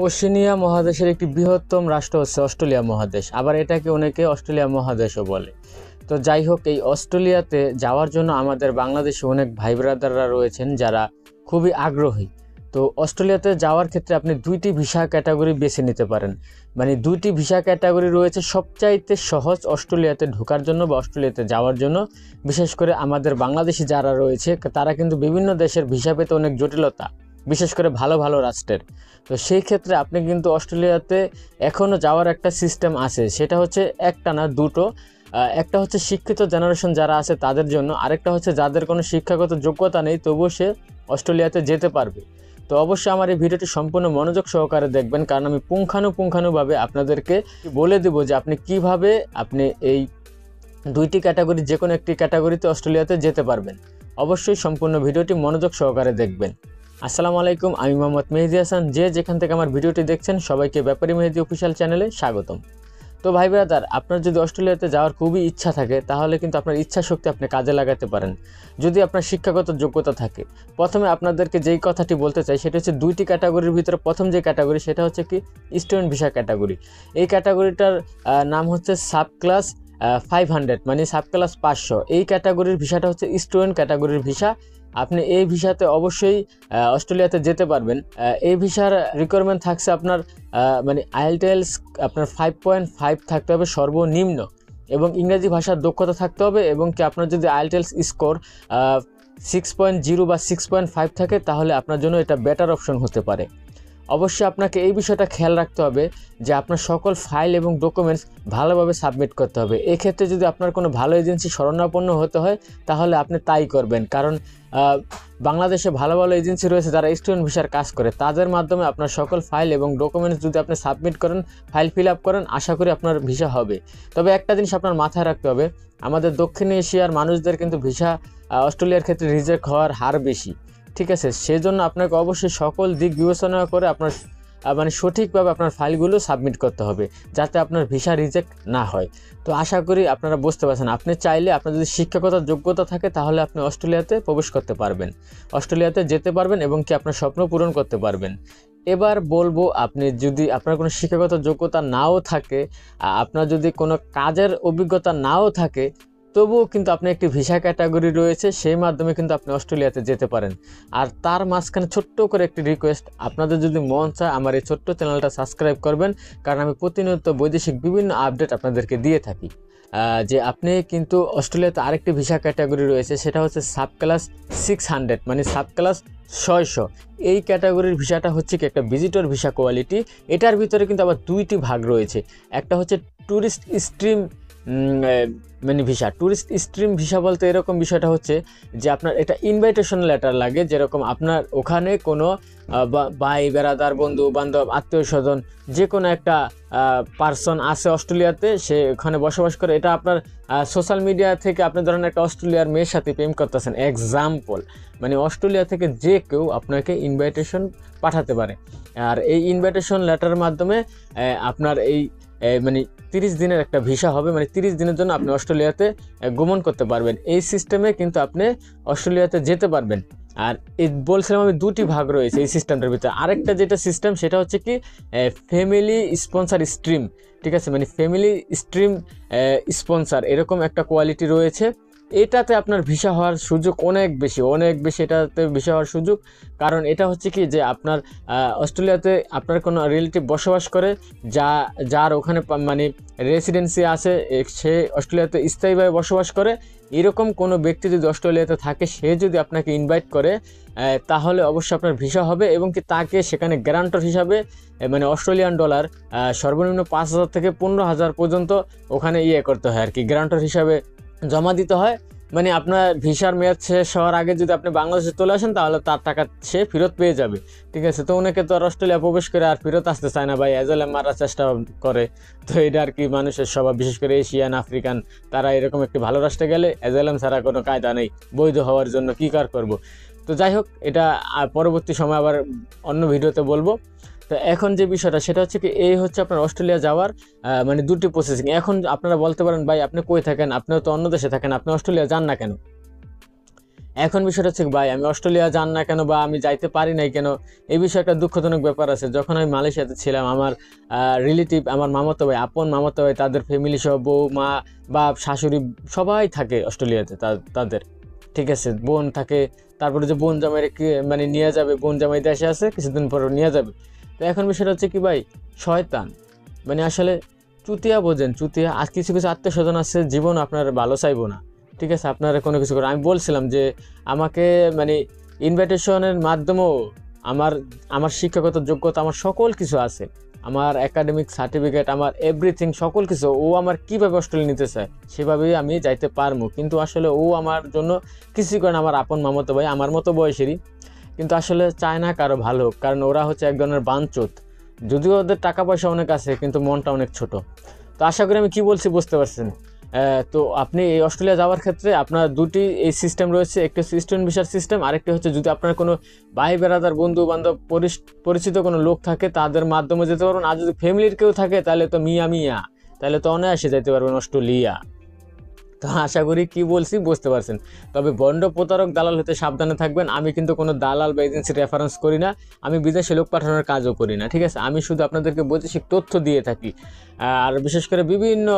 Oceania মহাদেশের একটি বৃহত্তম রাষ্ট্র হচ্ছে অস্ট্রেলিয়া মহাদেশ, আবার এটাকে অনেকে অস্ট্রেলিয়া মহাদেশও বলে। তো যাই হোক, এই অস্ট্রেলিয়াতে যাওয়ার জন্য আমাদের বাংলাদেশে অনেক ভাই ব্রাদাররা রয়েছেন যারা খুবই আগ্রহী। তো অস্ট্রেলিয়াতে যাওয়ার ক্ষেত্রে আপনি দুইটি ভিসা ক্যাটাগরি বেছে নিতে পারেন। মানে দুইটি ভিসা ক্যাটাগরি রয়েছে সবচাইতে সহজ অস্ট্রেলিয়াতে ঢোকার জন্য বা অস্ট্রেলিয়াতে যাওয়ার জন্য। বিশেষ করে আমাদের বাংলাদেশি যারা রয়েছে তারা কিন্তু বিভিন্ন দেশের ভিসা পেতে অনেক জটিলতা, বিশেষ করে ভালো ভালো রাষ্ট্রের। তো সেই ক্ষেত্রে আপনি কিন্তু অস্ট্রেলিয়াতে এখনও যাওয়ার একটা সিস্টেম আছে, সেটা হচ্ছে একটা না দুটো। একটা হচ্ছে শিক্ষিত জেনারেশন যারা আছে তাদের জন্য, আরেকটা হচ্ছে যাদের কোনো শিক্ষাগত যোগ্যতা নেই তবুও সে অস্ট্রেলিয়াতে যেতে পারবে। তো অবশ্যই আমার এই ভিডিওটি সম্পূর্ণ মনোযোগ সহকারে দেখবেন, কারণ আমি পুঙ্খানুপুঙ্খানুভাবে আপনাদেরকে বলে দেব যে আপনি কিভাবে আপনি এই দুইটি ক্যাটাগরি যে কোনো একটি ক্যাটাগরিতে অস্ট্রেলিয়াতে যেতে পারবেন। অবশ্যই সম্পূর্ণ ভিডিওটি মনোযোগ সহকারে দেখবেন। আসসালামু আলাইকুম, আমি মোহাম্মদ মেহেদি হাসান। যে যেখান থেকে আমার ভিডিওটি দেখছেন সবাইকে ব্যাপারী মেহেদি অফিসিয়াল চ্যানেলে স্বাগতম। তো ভাই ব্রাদার, আপনার যদি অস্ট্রেলিয়াতে যাওয়ার খুবই ইচ্ছা থাকে তাহলে কিন্তু আপনার ইচ্ছা শক্তি আপনি কাজে লাগাতে পারেন যদি আপনার শিক্ষাগত যোগ্যতা থাকে। প্রথমে আপনাদেরকে যেই কথাটি বলতে চাই সেটা হচ্ছে দুইটি ক্যাটাগরির ভিতরে প্রথম যে ক্যাটাগরি সেটা হচ্ছে কি স্টুডেন্ট ভিসা ক্যাটাগরি। এই ক্যাটাগরিটার নাম হচ্ছে সাব ক্লাস 500, মানে সাব ক্লাস 500। এই ক্যাটাগরির ভিসাটা হচ্ছে স্টুডেন্ট ক্যাটাগরির ভিসা। আপনি এই ভিসাতে অবশ্যই অস্ট্রেলিয়াতে যেতে পারবেন। এই ভিসার রিকোয়ারমেন্ট থাকছে আপনার মানে আইএলটিএলস আপনার 5.5 থাকতে হবে সর্বনিম্ন, এবং ইংরেজি ভাষার দক্ষতা থাকতে হবে। এবং কি আপনার যদি আইএলটিএলস স্কোর 6.0 বা 6.5 থাকে তাহলে আপনার জন্য এটা বেটার অপশন হতে পারে। অবশ্যই আপনাকে এই বিষয়টা খেয়াল রাখতে হবে যে আপনার সকল ফাইল এবং ডকুমেন্টস ভালোভাবে সাবমিট করতে হবে। এক্ষেত্রে যদি আপনার কোনো ভালো এজেন্সি শরণাপন্ন হতে হয় তাহলে আপনি তাই করবেন, কারণ বাংলাদেশে ভালো ভালো এজেন্সি রয়েছে যারা স্টুডেন্ট ভিসার কাজ করে। তাদের মাধ্যমে আপনার সকল ফাইল এবং ডকুমেন্টস যদি আপনি সাবমিট করেন, ফাইল ফিল আপ করেন, আশা করি আপনার ভিসা হবে। তবে একটা জিনিস আপনার মাথায় রাখতে হবে, আমাদের দক্ষিণ এশিয়ার মানুষদের কিন্তু ভিসা অস্ট্রেলিয়ার ক্ষেত্রে রিজেক্ট হওয়ার হার বেশি। ঠিক আছে, সেজন্য আপনাকে অবশ্যই সকল দিক বিবেচনা করে আপনার মানে সঠিকভাবে আপনার ফাইলগুলো সাবমিট করতে হবে যাতে আপনার ভিসা রিজেক্ট না হয়। তো আশা করি আপনারা বুঝতে পারছেন। আপনি চাইলে আপনার যদি শিক্ষাগত যোগ্যতা থাকে তাহলে আপনি অস্ট্রেলিয়াতে প্রবেশ করতে পারবেন, অস্ট্রেলিয়াতে যেতে পারবেন এবং কি আপনার স্বপ্ন পূরণ করতে পারবেন। এবার বলবো, আপনি যদি আপনার কোনো শিক্ষাগত যোগ্যতা নাও থাকে, আপনার যদি কোনো কাজের অভিজ্ঞতা নাও থাকে, তবুও কিন্তু আপনি একটি ভিসা ক্যাটাগরি রয়েছে, সেই মাধ্যমে কিন্তু আপনি অস্ট্রেলিয়াতে যেতে পারেন। আর তার মাঝখানে ছোট্ট করে একটি রিকোয়েস্ট, আপনাদের যদি মন চায় আমার এই ছোট্ট চ্যানেলটা সাবস্ক্রাইব করবেন, কারণ আমি প্রতিনিয়ত বৈদেশিক বিভিন্ন আপডেট আপনাদেরকে দিয়ে থাকি। যে আপনি কিন্তু অস্ট্রেলিয়াতে আরেকটি ভিসা ক্যাটাগরি রয়েছে, সেটা হচ্ছে সাব ক্লাস 600, মানে সাব ক্লাস 600। এই ক্যাটাগরির ভিসাটা হচ্ছে কি একটা ভিজিটর ভিসা কোয়ালিটি। এটার ভিতরে কিন্তু আবার দুইটি ভাগ রয়েছে। একটা হচ্ছে ট্যুরিস্ট স্ট্রিম মানে ভিসা। ট্যুরিস্ট স্ট্রিম ভিসা বলতে এরকম বিষয়টা হচ্ছে যে আপনার এটা ইনভাইটেশন লেটার লাগে, যেরকম আপনার ওখানে কোনো ভাই বেড়াদার, বন্ধু বান্ধব, আত্মীয় স্বজন যে কোনো একটা পার্সন আছে অস্ট্রেলিয়াতে, সে ওখানে বসবাস করে। এটা আপনার সোশ্যাল মিডিয়া থেকে আপনি ধরেন একটা অস্ট্রেলিয়ার মেয়ের সাথে প্রেম করতেছেন, এক্সাম্পল, মানে অস্ট্রেলিয়া থেকে যে কেউ আপনাকে ইনভাইটেশন পাঠাতে পারে। আর এই ইনভাইটেশন লেটারের মাধ্যমে আপনার এই মানে 30 দিনের একটা ভিসা হবে, মানে 30 দিনের জন্য আপনি অস্ট্রেলিয়াতে গমন করতে পারবেন। এই সিস্টেমে কিন্তু আপনি অস্ট্রেলিয়াতে যেতে পারবেন। আর এই বলছিলাম আমি দুটি ভাগ রয়েছে এই সিস্টেমটার ভিতরে। আরেকটা যেটা সিস্টেম সেটা হচ্ছে কি ফ্যামিলি স্পন্সার স্ট্রিম। ঠিক আছে, মানে ফ্যামিলি স্ট্রিম স্পন্সার এরকম একটা কোয়ালিটি রয়েছে। এটাতে আপনার ভিসা হওয়ার সুযোগ অনেক বেশি, অনেক বেশি এটাতে ভিসা হওয়ার সুযোগ। কারণ এটা হচ্ছে কি যে আপনার অস্ট্রেলিয়াতে আপনার কোনো রিলেটিভ বসবাস করে, যার ওখানে মানে রেসিডেন্সি আছে, সে অস্ট্রেলিয়াতে স্থায়ীভাবে বসবাস করে। এরকম কোনো ব্যক্তি যদি অস্ট্রেলিয়াতে থাকে, সে যদি আপনাকে ইনভাইট করে তাহলে অবশ্যই আপনার ভিসা হবে। এবং কি তাকে সেখানে গ্যারান্টর হিসাবে মানে অস্ট্রেলিয়ান ডলার সর্বনিম্ন 5,000 থেকে 15,000 পর্যন্ত ওখানে করতে হয় আর কি, গ্যারান্টর হিসাবে জমা দিতে হয়। মানে আপনার ভিসার মেয়াদ শেষ হওয়ার আগে যদি আপনি বাংলাদেশে চলে আসেন তাহলে তার টাকা সে ফেরত পেয়ে যাবে। ঠিক আছে, তো অনেকে তো আর অস্ট্রেলিয়া প্রবেশ করে আর ফেরত আসতে চায় না ভাই, অ্যাজাইলাম মারার চেষ্টা করে। তো এটা আর কি মানুষের স্বভাব, বিশেষ করে এশিয়ান আফ্রিকান, তারা এরকম একটি ভালো রাষ্ট্রে গেলে অ্যাজাইলাম ছাড়া কোনো কায়দা নেই বৈধ হওয়ার জন্য, কী কার করবো। তো যাই হোক, এটা পরবর্তী সময় আবার অন্য ভিডিওতে বলবো। তো এখন যে বিষয়টা সেটা হচ্ছে কি, এই হচ্ছে আপনার অস্ট্রেলিয়া যাওয়ার মানে দুটি প্রসেসিং। এখন আপনারা বলতে পারেন ভাই আপনি কই থাকেন, আপনিও তো অন্য দেশে থাকেন, আপনি অস্ট্রেলিয়া যান না কেন? এখন বিষয়টা হচ্ছে ভাই আমি অস্ট্রেলিয়া যান না কেন বা আমি যাইতে পারি নাই কেন, এই বিষয়ে একটা দুঃখজনক ব্যাপার আছে। যখন আমি মালয়েশিয়াতে ছিলাম, আমার রিলেটিভ, আমার মামাতো ভাই, আপন মামাতো ভাই, তাদের ফ্যামিলি সহ বউ, মা, বাপ, শাশুড়ি সবাই থাকে অস্ট্রেলিয়াতে। তাদের ঠিক আছে, বোন থাকে, তারপরে যে বোন জামাই মানে নিয়ে যাবে, বোন জামাই দেশে আছে, কিছুদিন পর নিয়ে যাবে। তো এখন বিষয়টা হচ্ছে কি ভাই, শয়তান মানে আসলে চুতিয়া বোঝেন, চুতিয়া। আর কিছু কিছু আত্মীয় স্বজন আছে জীবন আপনার ভালো চাইবো না, ঠিক আছে, আপনারা কোনো কিছু করে। আমি বলছিলাম যে আমাকে মানে ইনভাইটেশনের মাধ্যমেও আমার আমার শিক্ষাগত যোগ্যতা, আমার সকল কিছু আছে, আমার একাডেমিক সার্টিফিকেট, আমার এভরিথিং, সকল কিছু। ও আমার কীভাবে অস্ট্রেলিয়া নিতে চায় সেভাবেই আমি যাইতে পারবো, কিন্তু আসলে ও আমার জন্য কিছুই করে না। আমার আপন মামাতো ভাই, আমার মতো বয়সেরই, কিন্তু আসলে চায় না কারো ভালো, কারণ ওরা হচ্ছে এক ধরনের বাঞ্চোত। যদিও ওদের টাকা পয়সা অনেক আছে, কিন্তু মনটা অনেক ছোট। তো আশা করি আমি কি বলছি বুঝতে পারছেন। তো আপনি এই অস্ট্রেলিয়া যাওয়ার ক্ষেত্রে আপনার দুটি এই সিস্টেম রয়েছে, একটি হচ্ছে স্টুডেন্ট ভিসার সিস্টেম, আরেকটি হচ্ছে যদি আপনার কোনো ভাই বেড়াদার, বন্ধু বান্ধব, পরিচিত কোনো লোক থাকে তাদের মাধ্যমে যেতে পারবেন। আর যদি ফ্যামিলির কেউ থাকে তাহলে তো মিয়া মিয়া, তাহলে তো অনায়াসে যেতে পারবেন অস্ট্রেলিয়া। তো আশা করি কি বলছি বুঝতে পারছেন। তবে বন্ড প্রতারক দালাল হতে সাবধানে থাকবেন। আমি কিন্তু কোনো দালাল বা এজেন্সির রেফারেন্স করি না, আমি বিদেশে লোক পাঠানোর কাজও করি না, ঠিক আছে। আমি শুধু আপনাদেরকে বৈদেশিক তথ্য দিয়ে থাকি। আর বিশেষ করে বিভিন্ন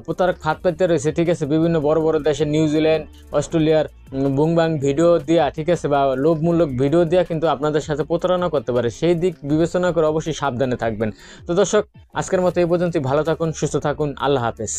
প্রতারক ফাঁদ পাইতে রয়েছে, ঠিক আছে, বিভিন্ন বড় বড় দেশে, নিউজিল্যান্ড, অস্ট্রেলিয়ার বুংবাং ভিডিও দেওয়া, ঠিক আছে, বা লোভমূলক ভিডিও দেওয়া কিন্তু আপনাদের সাথে প্রতারণা করতে পারে। সেই দিক বিবেচনা করে অবশ্যই সাবধানে থাকবেন। তো দর্শক, আজকের মতো এই পর্যন্তই। ভালো থাকুন, সুস্থ থাকুন, আল্লাহ হাফেজ।